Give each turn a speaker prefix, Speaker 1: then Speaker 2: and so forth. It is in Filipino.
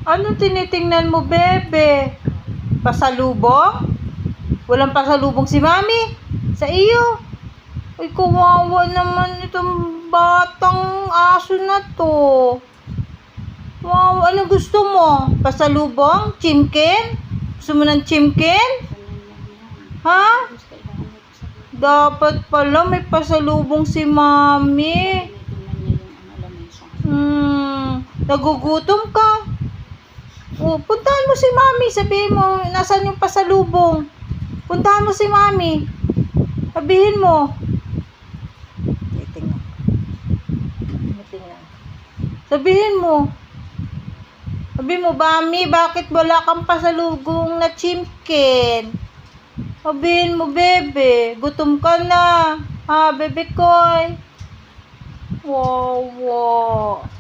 Speaker 1: Anong tinitingnan mo, bebe? Pasalubong? Walang pasalubong si mami sa iyo. Ay, kawawa naman itong batang aso na to. Wow, ano gusto mo? Pasalubong? Chimkin? Gusto mo ng chimkin? Ha? Dapat pala may pasalubong si mami. Nagugutom ka. Oh, puntahan mo si mami. Sabihin mo, nasaan yung pasalubong? Puntahan mo si mami. Sabihin mo. Tingnan. Sabihin mo. Sabihin mo, mami, bakit wala kang pasalubong na chimkin? Sabihin mo, bebe, gutom ka na. Ha, bebe koy. Wow, wow.